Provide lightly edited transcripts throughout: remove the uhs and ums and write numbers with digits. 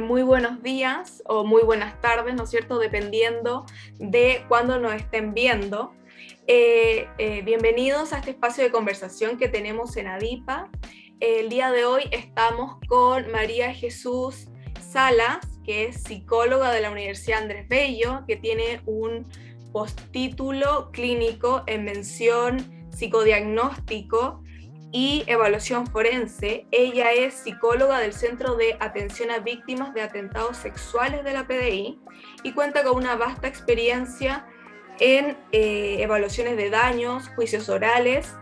muy buenos días o muy buenas tardes, ¿no es cierto? Dependiendo de cuándo nos estén viendo. Bienvenidos a este espacio de conversación que tenemos en ADIPA. El día de hoy estamos con María Jesús Salas, que es psicóloga de la Universidad Andrés Bello, que tiene un postítulo clínico en mención psicodiagnóstico y evaluación forense. Ella es psicóloga del Centro de Atención a Víctimas de Atentados Sexuales de la PDI y cuenta con una vasta experiencia en evaluaciones de daños, juicios orales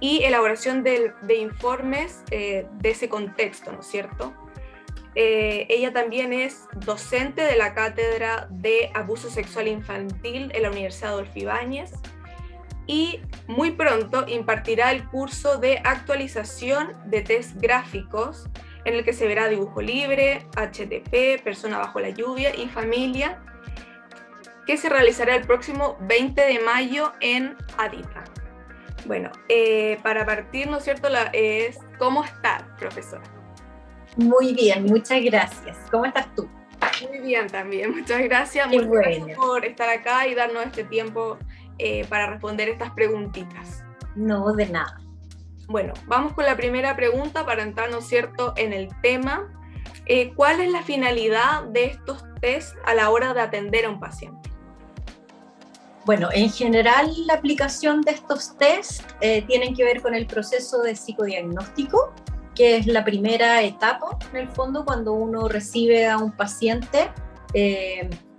y elaboración de informes de ese contexto, ¿no es cierto? Ella también es docente de la Cátedra de Abuso Sexual Infantil en la Universidad Adolfo Ibáñez y muy pronto impartirá el curso de actualización de test gráficos en el que se verá dibujo libre, HTP, persona bajo la lluvia y familia, que se realizará el próximo 20 de mayo en ADIPA. Bueno, para partir, ¿no es cierto? ¿Cómo está, profesora? Muy bien, muchas gracias. ¿Cómo estás tú? Muy bien también, muchas gracias. Qué Muchas bueno. gracias por estar acá y darnos este tiempo para responder estas preguntitas. No, de nada. Bueno, vamos con la primera pregunta para entrar, ¿no es cierto?, en el tema. ¿Cuál es la finalidad de estos test a la hora de atender a un paciente? Bueno, en general la aplicación de estos test tienen que ver con el proceso de psicodiagnóstico, que es la primera etapa, en el fondo, cuando uno recibe a un paciente,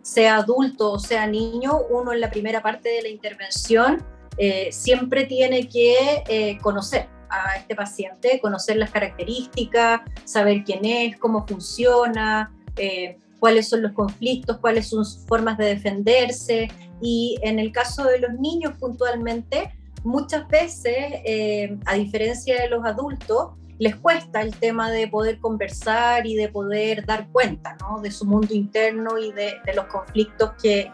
sea adulto o sea niño. Uno en la primera parte de la intervención siempre tiene que conocer a este paciente, conocer las características, saber quién es, cómo funciona, cuáles son los conflictos, cuáles son sus formas de defenderse. Y en el caso de los niños puntualmente, muchas veces, a diferencia de los adultos, les cuesta el tema de poder conversar y de poder dar cuenta, ¿no?, de su mundo interno y de los conflictos que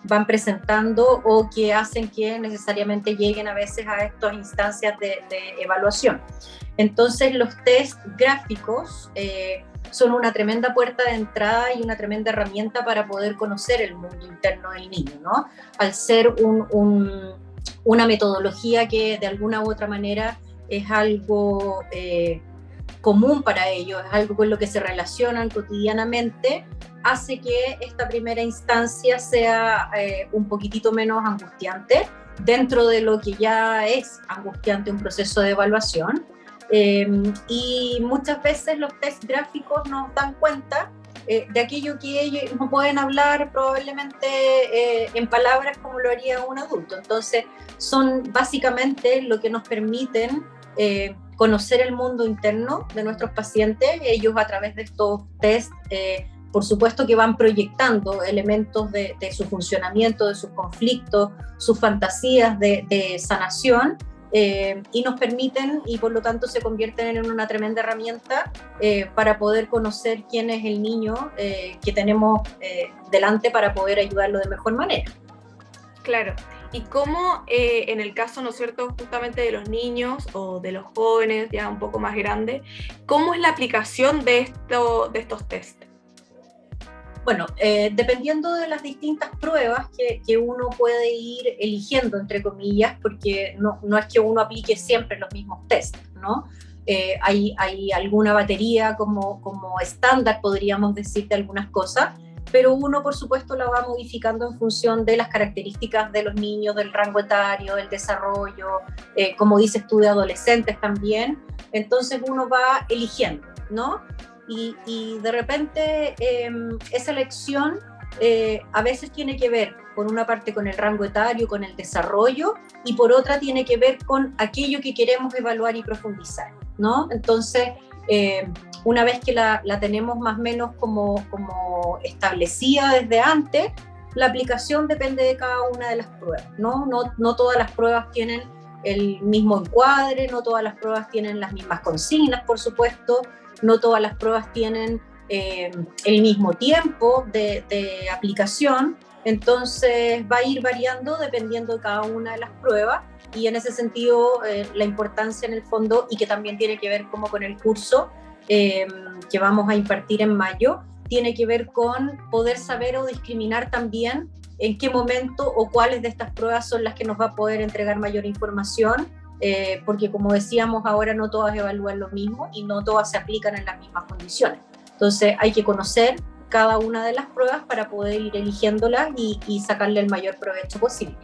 van presentando o que hacen que necesariamente lleguen a veces a estas instancias de evaluación. Entonces los test gráficos son una tremenda puerta de entrada y una tremenda herramienta para poder conocer el mundo interno del niño, ¿no? Al ser una metodología que de alguna u otra manera es algo común para ellos, es algo con lo que se relacionan cotidianamente, hace que esta primera instancia sea un poquitito menos angustiante dentro de lo que ya es angustiante un proceso de evaluación. Y muchas veces los test gráficos nos dan cuenta de aquello que ellos no pueden hablar probablemente en palabras como lo haría un adulto. Entonces son básicamente lo que nos permiten conocer el mundo interno de nuestros pacientes. Ellos a través de estos test por supuesto que van proyectando elementos de su funcionamiento, de sus conflictos, sus fantasías de sanación, y nos permiten, y por lo tanto se convierten en una tremenda herramienta para poder conocer quién es el niño que tenemos delante para poder ayudarlo de mejor manera. Claro. ¿Y cómo en el caso, ¿no es cierto?, justamente de los niños o de los jóvenes ya un poco más grandes, cómo es la aplicación de estos test? Bueno, dependiendo de las distintas pruebas que uno puede ir eligiendo, entre comillas, porque no es que uno aplique siempre los mismos test, ¿no? Hay alguna batería como estándar, podríamos decir, de algunas cosas, pero uno, por supuesto, la va modificando en función de las características de los niños, del rango etario, del desarrollo, como dices tú, de adolescentes también. Entonces uno va eligiendo, ¿no? Y de repente esa elección a veces tiene que ver, por una parte, con el rango etario, con el desarrollo, y por otra tiene que ver con aquello que queremos evaluar y profundizar, ¿no? Entonces, una vez que la tenemos más o menos como establecida desde antes, la aplicación depende de cada una de las pruebas, ¿no? No todas las pruebas tienen el mismo encuadre, no todas las pruebas tienen las mismas consignas, por supuesto, no todas las pruebas tienen el mismo tiempo de aplicación. Entonces va a ir variando dependiendo de cada una de las pruebas, y en ese sentido la importancia en el fondo, y que también tiene que ver como con el curso, eh, que vamos a impartir en mayo, tiene que ver con poder saber o discriminar también en qué momento o cuáles de estas pruebas son las que nos va a poder entregar mayor información, porque como decíamos, ahora no todas evalúan lo mismo y no todas se aplican en las mismas condiciones. Entonces hay que conocer cada una de las pruebas para poder ir eligiéndolas y sacarle el mayor provecho posible.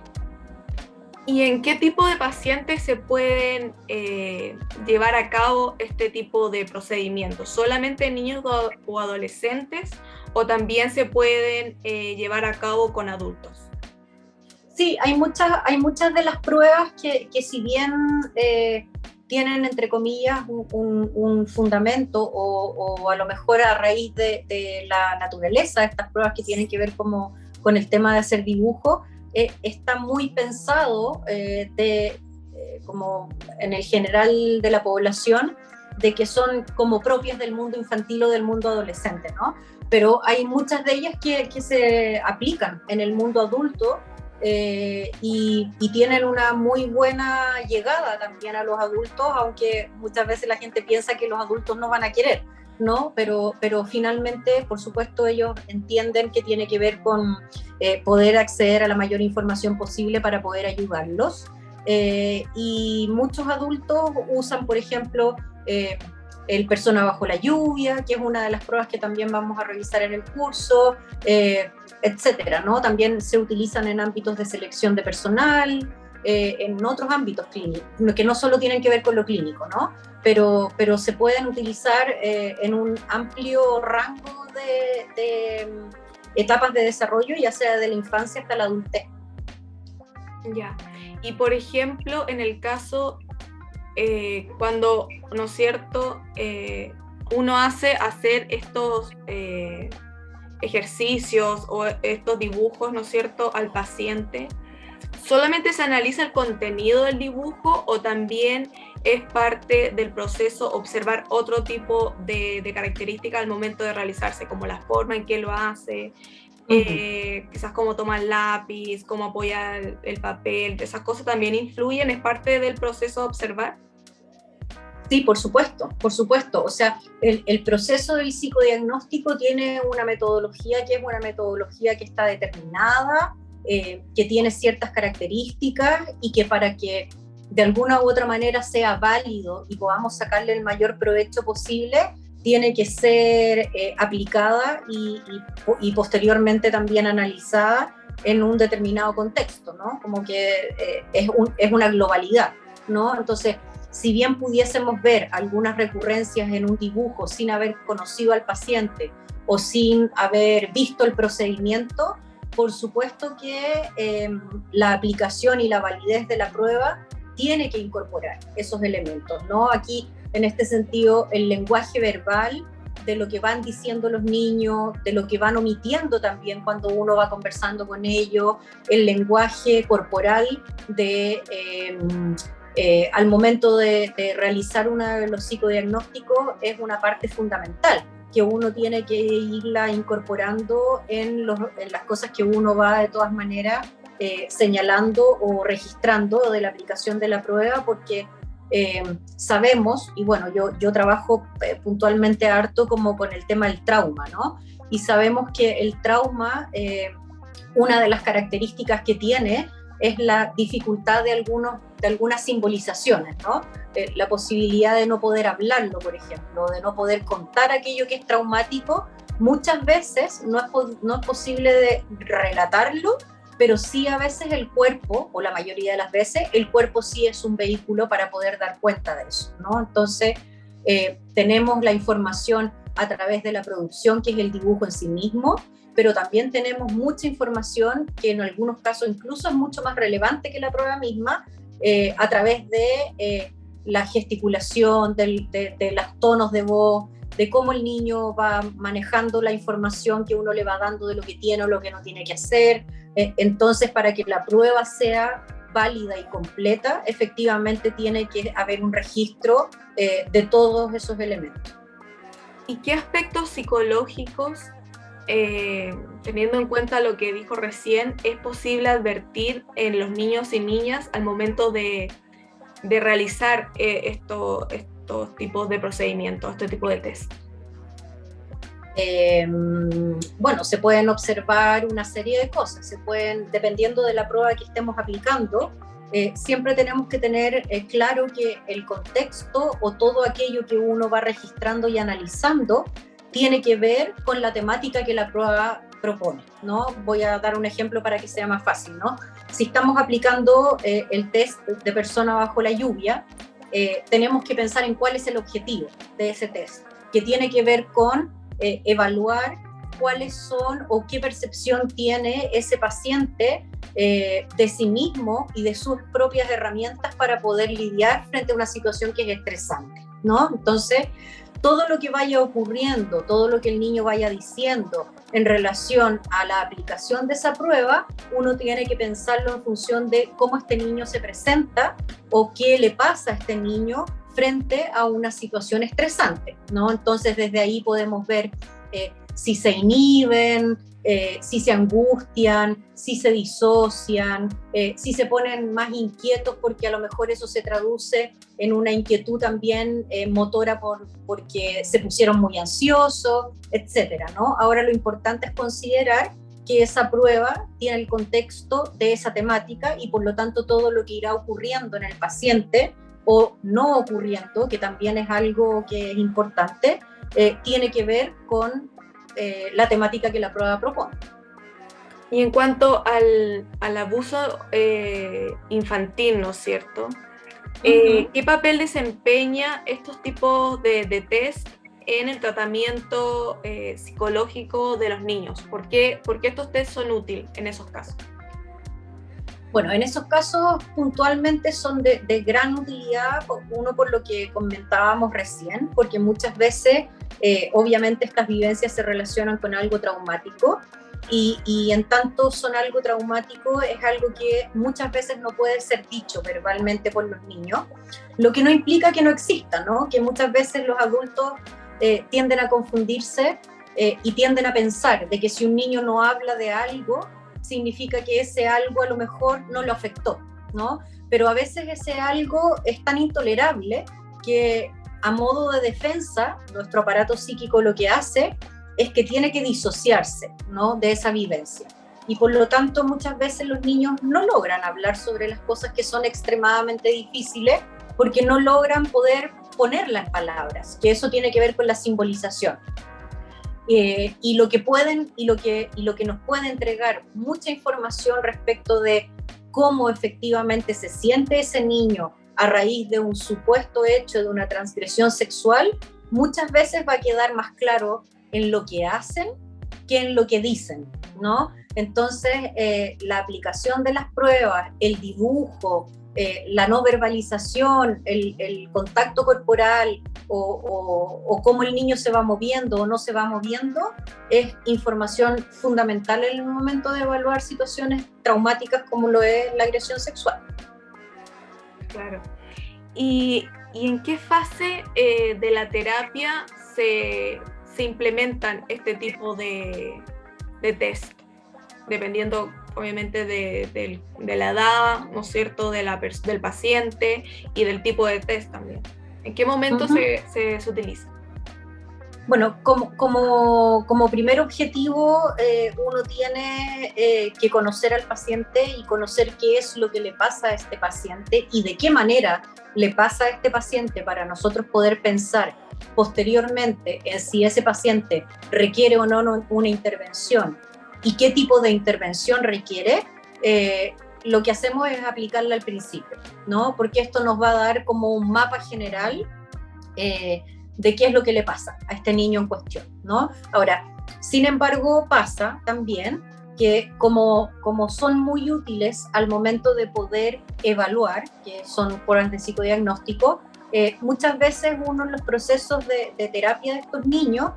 ¿Y en qué tipo de pacientes se pueden llevar a cabo este tipo de procedimientos? ¿Solamente en niños o adolescentes o también se pueden llevar a cabo con adultos? Sí, hay muchas de las pruebas que si bien tienen, entre comillas, un fundamento o a lo mejor a raíz de la naturaleza, estas pruebas que tienen que ver como con el tema de hacer dibujo, está muy pensado como en el general de la población, de que son como propias del mundo infantil o del mundo adolescente, ¿no? Pero hay muchas de ellas que se aplican en el mundo adulto, y tienen una muy buena llegada también a los adultos, aunque muchas veces la gente piensa que los adultos no van a querer, ¿no? Pero finalmente, por supuesto, ellos entienden que tiene que ver con poder acceder a la mayor información posible para poder ayudarlos. Y muchos adultos usan, por ejemplo, el persona bajo la lluvia, que es una de las pruebas que también vamos a revisar en el curso, etcétera, ¿no? También se utilizan en ámbitos de selección de personal, en otros ámbitos clínicos, que no solo tienen que ver con lo clínico, ¿no? Pero se pueden utilizar en un amplio rango de etapas de desarrollo, ya sea de la infancia hasta la adultez. Ya. Y por ejemplo, en el caso cuando, ¿no es cierto?, uno hacer estos ejercicios o estos dibujos, ¿no es cierto?, al paciente, ¿solamente se analiza el contenido del dibujo o también es parte del proceso observar otro tipo de características al momento de realizarse, como la forma en que lo hace, quizás cómo toma el lápiz, cómo apoya el papel? ¿Esas cosas también influyen? ¿Es parte del proceso de observar? Sí, por supuesto, por supuesto. O sea, el proceso del psicodiagnóstico tiene una metodología que es una metodología que está determinada, que tiene ciertas características y que para que de alguna u otra manera sea válido y podamos sacarle el mayor provecho posible, tiene que ser aplicada y posteriormente también analizada en un determinado contexto, ¿no? Como que es una globalidad, ¿no? Entonces, si bien pudiésemos ver algunas recurrencias en un dibujo sin haber conocido al paciente o sin haber visto el procedimiento, por supuesto que la aplicación y la validez de la prueba tiene que incorporar esos elementos, ¿no? Aquí, en este sentido, el lenguaje verbal de lo que van diciendo los niños, de lo que van omitiendo también cuando uno va conversando con ellos, el lenguaje corporal al momento de realizar uno de los psicodiagnósticos es una parte fundamental que uno tiene que irla incorporando en las cosas que uno va de todas maneras señalando o registrando de la aplicación de la prueba, porque sabemos, y bueno, yo trabajo puntualmente harto como con el tema del trauma, ¿no? Y sabemos que el trauma, una de las características que tiene es la dificultad de algunas simbolizaciones, ¿no? La posibilidad de no poder hablarlo, por ejemplo, de no poder contar aquello que es traumático. Muchas veces no es posible de relatarlo, pero sí a veces el cuerpo, o la mayoría de las veces, el cuerpo sí es un vehículo para poder dar cuenta de eso, ¿no? Entonces, tenemos la información a través de la producción, que es el dibujo en sí mismo, pero también tenemos mucha información que en algunos casos incluso es mucho más relevante que la prueba misma, a través de la gesticulación, de los tonos de voz, de cómo el niño va manejando la información que uno le va dando de lo que tiene o lo que no tiene que hacer. Entonces, para que la prueba sea válida y completa, efectivamente tiene que haber un registro de todos esos elementos. ¿Y qué aspectos psicológicos, teniendo en cuenta lo que dijo recién, es posible advertir en los niños y niñas al momento de realizar estos tipos de procedimientos, este tipo de test? Bueno, se pueden observar una serie de cosas, dependiendo de la prueba que estemos aplicando, siempre tenemos que tener claro que el contexto o todo aquello que uno va registrando y analizando tiene que ver con la temática que la prueba propone, ¿no? Voy a dar un ejemplo para que sea más fácil, ¿no? Si estamos aplicando el test de persona bajo la lluvia, tenemos que pensar en cuál es el objetivo de ese test, que tiene que ver con evaluar cuáles son o qué percepción tiene ese paciente de sí mismo y de sus propias herramientas para poder lidiar frente a una situación que es estresante, ¿no? Entonces, todo lo que vaya ocurriendo, todo lo que el niño vaya diciendo en relación a la aplicación de esa prueba, uno tiene que pensarlo en función de cómo este niño se presenta o qué le pasa a este niño frente a una situación estresante, ¿no? Entonces, desde ahí podemos ver si se inhiben, si se angustian, si se disocian, si se ponen más inquietos porque a lo mejor eso se traduce en una inquietud también motora porque se pusieron muy ansiosos, etcétera, ¿no? Ahora lo importante es considerar que esa prueba tiene el contexto de esa temática y por lo tanto todo lo que irá ocurriendo en el paciente o no ocurriendo, que también es algo que es importante, tiene que ver con la temática que la prueba propone. Y en cuanto al abuso infantil, ¿no es cierto? ¿Qué papel desempeña estos tipos de test en el tratamiento psicológico de los niños? ¿Por qué estos test son útiles en esos casos? Bueno, en esos casos puntualmente son de gran utilidad, uno por lo que comentábamos recién, porque muchas veces obviamente estas vivencias se relacionan con algo traumático y en tanto son algo traumático es algo que muchas veces no puede ser dicho verbalmente por los niños, lo que no implica que no exista, ¿no? Que muchas veces los adultos tienden a confundirse y tienden a pensar de que si un niño no habla de algo, significa que ese algo a lo mejor no lo afectó, ¿no? Pero a veces ese algo es tan intolerable que a modo de defensa, nuestro aparato psíquico lo que hace es que tiene que disociarse, ¿no? De esa vivencia. Y por lo tanto muchas veces los niños no logran hablar sobre las cosas que son extremadamente difíciles porque no logran poder ponerlas en palabras, que eso tiene que ver con la simbolización. Y lo que nos puede entregar mucha información respecto de cómo efectivamente se siente ese niño a raíz de un supuesto hecho de una transgresión sexual, muchas veces va a quedar más claro en lo que hacen que en lo que dicen, ¿no? Entonces, la aplicación de las pruebas, el dibujo, la no verbalización, el contacto corporal o cómo el niño se va moviendo o no se va moviendo, es información fundamental en el momento de evaluar situaciones traumáticas como lo es la agresión sexual. Claro. ¿Y en qué fase de la terapia se implementan este tipo de test? Dependiendo obviamente de la edad, ¿no es cierto?, del paciente y del tipo de test también. ¿En qué momento se utiliza? Bueno, como primer objetivo, uno tiene que conocer al paciente y conocer qué es lo que le pasa a este paciente y de qué manera le pasa a este paciente para nosotros poder pensar posteriormente en si ese paciente requiere o no una intervención y qué tipo de intervención requiere. Lo que hacemos es aplicarla al principio, ¿no? Porque esto nos va a dar como un mapa general de qué es lo que le pasa a este niño en cuestión, ¿no? Ahora, sin embargo, pasa también que como son muy útiles al momento de poder evaluar, que son pruebas de psicodiagnóstico, muchas veces uno en los procesos de terapia de estos niños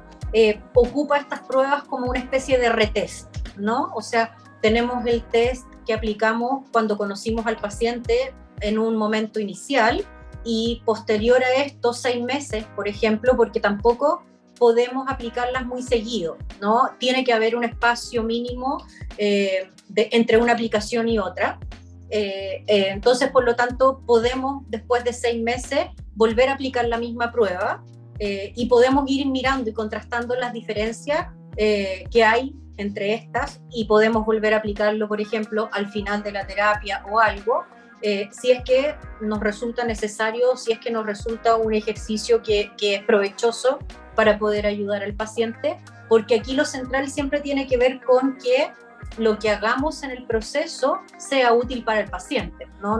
ocupa estas pruebas como una especie de retest, ¿no? O sea, tenemos el test que aplicamos cuando conocimos al paciente en un momento inicial y posterior a esto 6 meses, por ejemplo, porque tampoco podemos aplicarlas muy seguido, ¿no? Tiene que haber un espacio mínimo entre una aplicación y otra. Entonces, por lo tanto, podemos después de 6 meses volver a aplicar la misma prueba y podemos ir mirando y contrastando las diferencias que hay entre estas y podemos volver a aplicarlo, por ejemplo, al final de la terapia o algo, si es que nos resulta necesario, si es que nos resulta un ejercicio que es provechoso para poder ayudar al paciente, porque aquí lo central siempre tiene que ver con que lo que hagamos en el proceso sea útil para el paciente, no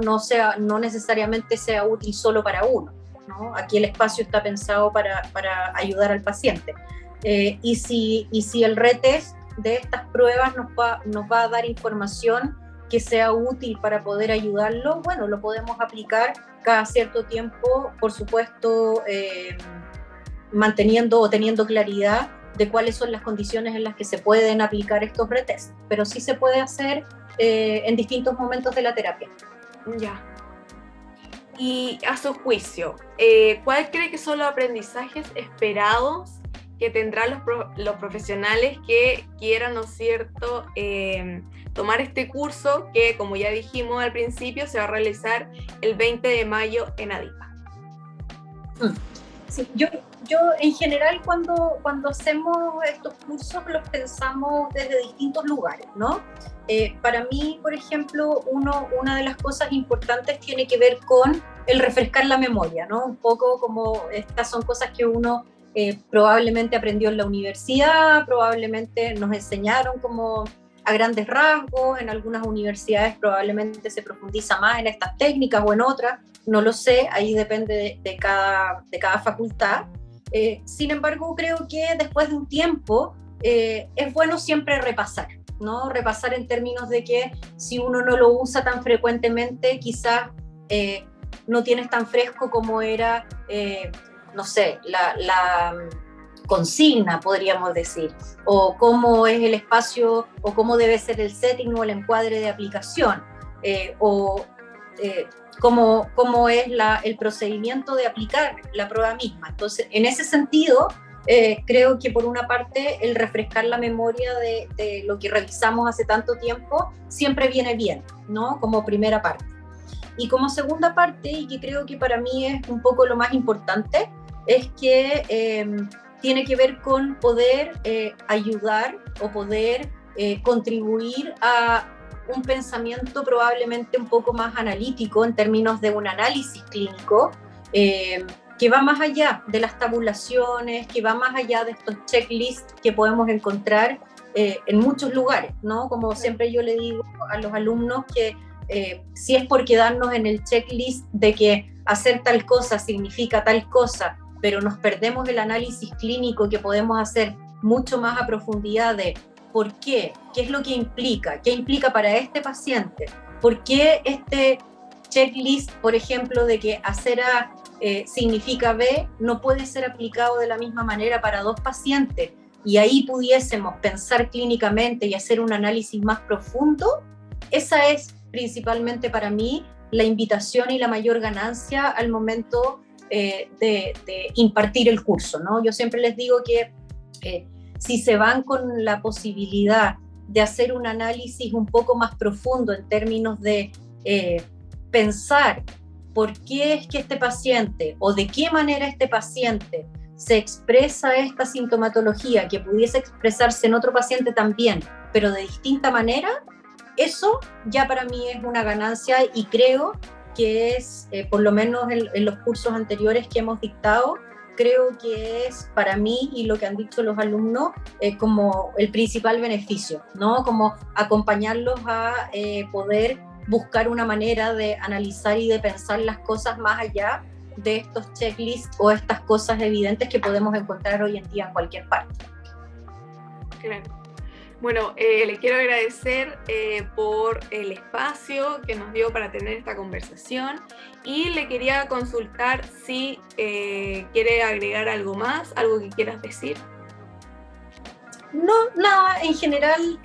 necesariamente sea útil solo para uno, ¿no? Aquí el espacio está pensado para ayudar al paciente. Y si el retest de estas pruebas nos va a dar información que sea útil para poder ayudarlo, bueno, lo podemos aplicar cada cierto tiempo, por supuesto, manteniendo o teniendo claridad de cuáles son las condiciones en las que se pueden aplicar estos retests, pero sí se puede hacer en distintos momentos de la terapia. Ya. Y a su juicio, ¿cuál cree que son los aprendizajes esperados que tendrán los profesionales que quieran, ¿no es cierto?, tomar este curso que, como ya dijimos al principio, se va a realizar el 20 de mayo en ADIPA? Sí, yo en general cuando hacemos estos cursos los pensamos desde distintos lugares, ¿no? Para mí, por ejemplo, una de las cosas importantes tiene que ver con el refrescar la memoria, ¿no? Un poco como estas son cosas que uno probablemente aprendió en la universidad, probablemente nos enseñaron como a grandes rasgos, en algunas universidades probablemente se profundiza más en estas técnicas o en otras, no lo sé, ahí depende de cada facultad. Sin embargo, creo que después de un tiempo es bueno siempre repasar, ¿no? Repasar en términos de que si uno no lo usa tan frecuentemente, quizás no tienes tan fresco como era, no sé, la consigna, podríamos decir, o cómo es el espacio, o cómo debe ser el setting o el encuadre de aplicación, cómo es el procedimiento de aplicar la prueba misma. Entonces, en ese sentido, creo que por una parte el refrescar la memoria de lo que realizamos hace tanto tiempo siempre viene bien, ¿no? Como primera parte. Y como segunda parte, y que creo que para mí es un poco lo más importante, es que tiene que ver con poder ayudar o poder contribuir a un pensamiento probablemente un poco más analítico en términos de un análisis clínico que va más allá de las tabulaciones, que va más allá de estos checklists que podemos encontrar en muchos lugares, ¿no? Como siempre yo le digo a los alumnos que si es por quedarnos en el checklist de que hacer tal cosa significa tal cosa, pero nos perdemos el análisis clínico que podemos hacer mucho más a profundidad de por qué es lo que implica, qué implica para este paciente, por qué este checklist, por ejemplo, de que hacer A significa B, no puede ser aplicado de la misma manera para dos pacientes, y ahí pudiésemos pensar clínicamente y hacer un análisis más profundo. Esa es principalmente para mí la invitación y la mayor ganancia al momento de impartir el curso, ¿no? Yo siempre les digo que si se van con la posibilidad de hacer un análisis un poco más profundo en términos de pensar por qué es que este paciente o de qué manera este paciente se expresa esta sintomatología que pudiese expresarse en otro paciente también, pero de distinta manera, eso ya para mí es una ganancia y creo que es, por lo menos en los cursos anteriores que hemos dictado, creo que es para mí y lo que han dicho los alumnos como el principal beneficio, ¿no? Como acompañarlos a poder buscar una manera de analizar y de pensar las cosas más allá de estos checklists o estas cosas evidentes que podemos encontrar hoy en día en cualquier parte. Claro. Bueno, le quiero agradecer por el espacio que nos dio para tener esta conversación y le quería consultar si quiere agregar algo más, algo que quieras decir. No, nada, en general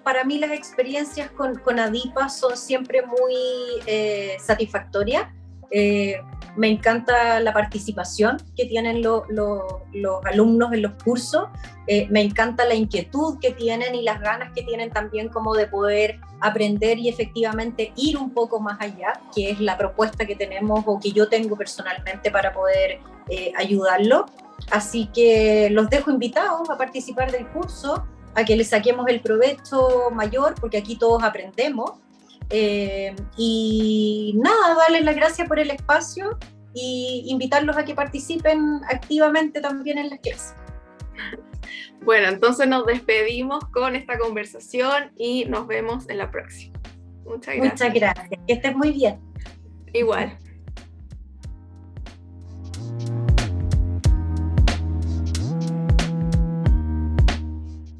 para mí las experiencias con ADIPA son siempre muy satisfactorias. Me encanta la participación que tienen los alumnos en los cursos, me encanta la inquietud que tienen y las ganas que tienen también como de poder aprender y efectivamente ir un poco más allá, que es la propuesta que tenemos o que yo tengo personalmente para poder ayudarlo. Así que los dejo invitados a participar del curso, a que le saquemos el provecho mayor, porque aquí todos aprendemos. Y nada, darles las gracias por el espacio y invitarlos a que participen activamente también en las clases. Bueno, entonces nos despedimos con esta conversación y nos vemos en la próxima. Muchas gracias. Muchas gracias. Que estés muy bien. Igual.